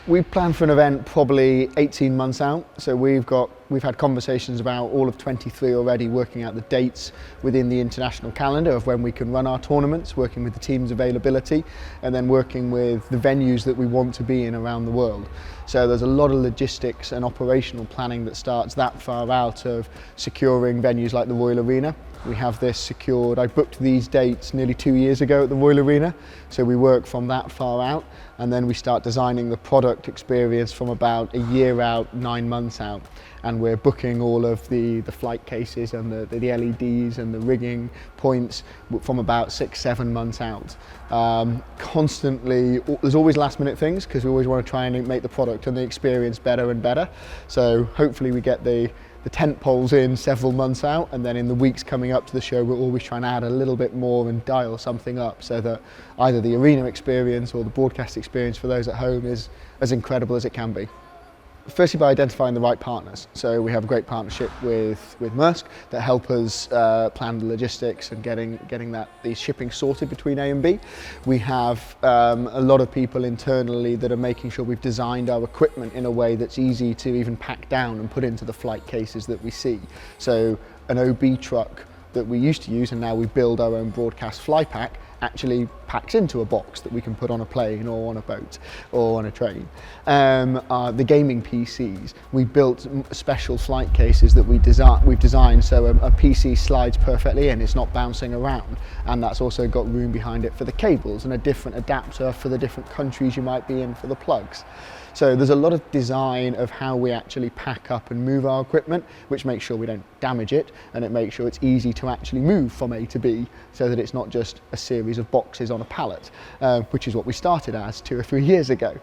We plan for an event probably 18 months out. So we've had conversations about all of 23 already, working out the dates within the international calendar of when we can run our tournaments, working with the team's availability, and then working with the venues that we want to be in around the world. So there's a lot of logistics and operational planning that starts that far out of securing venues like the Royal Arena. We have this secured. I booked these dates nearly 2 years ago at the Royal Arena, so we work from that far out, and then we start designing the product experience from about a year out, 9 months out, and we're booking all of the flight cases and the LEDs and the rigging points from about 6-7 months out. Constantly, there's always last minute things because we always want to try and make the product and the experience better and better. So hopefully we get the tent poles in several months out, and then in the weeks coming up to the show we're always trying to add a little bit more and dial something up so that either the arena experience or the broadcast experience for those at home is as incredible as it can be. Firstly, by identifying the right partners. So we have a great partnership with Maersk that help us plan the logistics and getting the shipping sorted between A and B. We have a lot of people internally that are making sure we've designed our equipment in a way that's easy to even pack down and put into the flight cases that we see. So an OB truck that we used to use, and now we build our own broadcast fly pack, actually packs into a box that we can put on a plane or on a boat or on a train. The gaming PCs, we built special flight cases that we've designed so a PC slides perfectly in, it's not bouncing around, and that's also got room behind it for the cables and a different adapter for the different countries you might be in for the plugs. So there's a lot of design of how we actually pack up and move our equipment, which makes sure we don't damage it, and it makes sure it's easy to actually move from A to B, so that it's not just a series of boxes on a pallet, which is what we started as 2 or 3 years ago.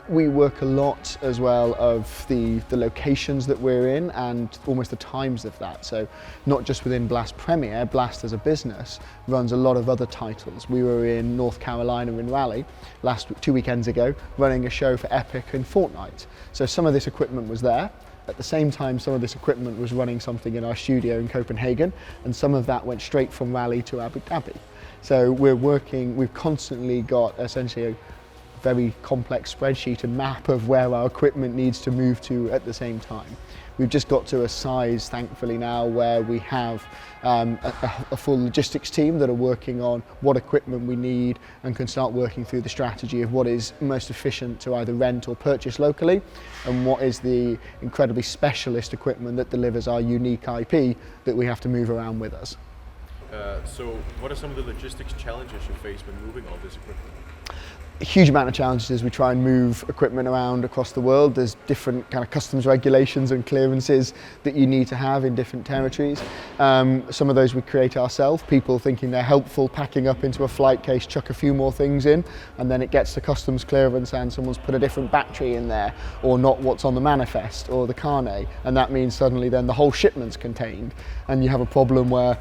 We work a lot as well of the locations that we're in and almost the times of that. So not just within Blast Premier, Blast as a business runs a lot of other titles. We were in North Carolina in Raleigh 2 weekends ago, running a show for Epic and Fortnite. So some of this equipment was there. At the same time, some of this equipment was running something in our studio in Copenhagen, and some of that went straight from Raleigh to Abu Dhabi. So we've constantly got essentially a very complex spreadsheet and map of where our equipment needs to move to at the same time. We've just got to a size, thankfully now, where we have a full logistics team that are working on what equipment we need and can start working through the strategy of what is most efficient to either rent or purchase locally, and what is the incredibly specialist equipment that delivers our unique IP that we have to move around with us. So what are some of the logistics challenges you face when moving all this equipment? A huge amount of challenges as we try and move equipment around across the world. There's different kind of customs regulations and clearances that you need to have in different territories. Some of those we create ourselves, people thinking they're helpful, packing up into a flight case, chuck a few more things in, and then it gets to customs clearance and someone's put a different battery in there, or not what's on the manifest or the carnet, and that means suddenly then the whole shipment's contained, and you have a problem where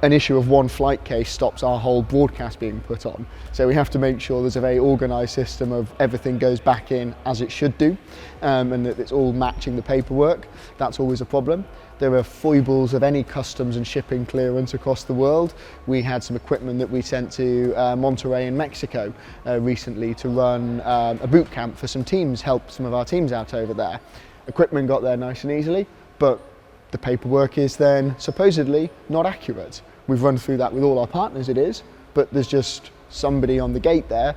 an issue of one flight case stops our whole broadcast being put on. So we have to make sure there's a very organised system of everything goes back in as it should do, and that it's all matching the paperwork. That's always a problem. There are foibles of any customs and shipping clearance across the world. We had some equipment that we sent to Monterrey in Mexico recently to run a boot camp for some teams, help some of our teams out over there. Equipment got there nice and easily, but the paperwork is then supposedly not accurate. We've run through that with all our partners, it is, but there's just somebody on the gate there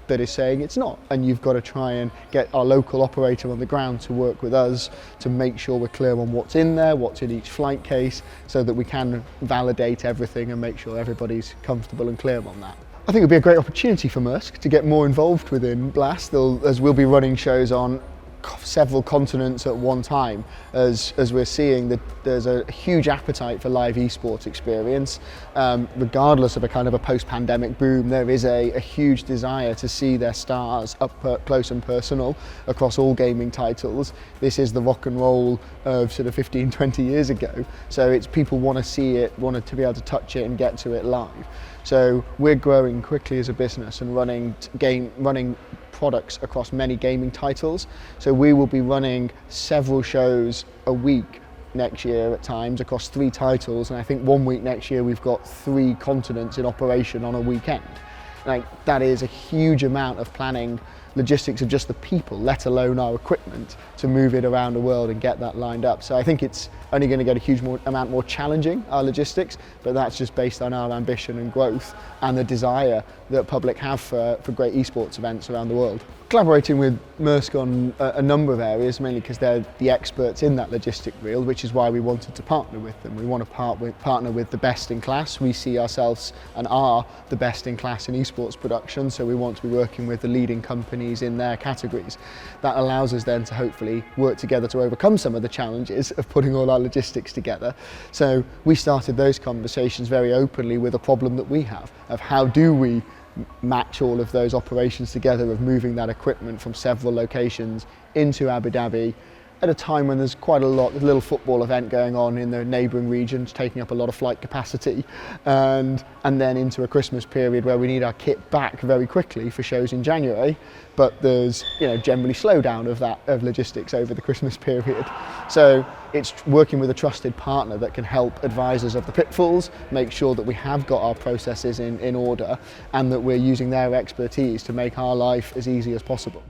that is saying it's not, and you've got to try and get our local operator on the ground to work with us to make sure we're clear on what's in there, what's in each flight case, so that we can validate everything and make sure everybody's comfortable and clear on that. I think it'll be a great opportunity for Maersk to get more involved within Blast, as we'll be running shows on several continents at one time, as we're seeing that there's a huge appetite for live esports experience. Regardless of a kind of a post-pandemic boom, there is a huge desire to see their stars up close and personal across all gaming titles. This is the rock and roll of sort of 15, 20 years ago. So it's people want to see it, want to be able to touch it and get to it live. So we're growing quickly as a business and running products across many gaming titles. So we will be running several shows a week next year at times across 3 titles, and I think 1 week next year we've got 3 continents in operation on a weekend. Like, that is a huge amount of planning logistics of just the people, let alone our equipment, to move it around the world and get that lined up. So I think it's only going to get a huge amount more challenging, our logistics, but that's just based on our ambition and growth and the desire that public have for great esports events around the world. Collaborating with Maersk on a number of areas, mainly because they're the experts in that logistic field, which is why we wanted to partner with them. We want to partner with the best in class. We see ourselves and are the best in class in esports production, so we want to be working with the leading companies in their categories. That allows us then to hopefully work together to overcome some of the challenges of putting all our logistics together. So we started those conversations very openly with a problem that we have of how do we match all of those operations together of moving that equipment from several locations into Abu Dhabi at a time when there's quite a little football event going on in the neighbouring regions, taking up a lot of flight capacity, and then into a Christmas period where we need our kit back very quickly for shows in January, but there's generally slowdown of logistics over the Christmas period. So it's working with a trusted partner that can help advise us of the pitfalls, make sure that we have got our processes in order, and that we're using their expertise to make our life as easy as possible.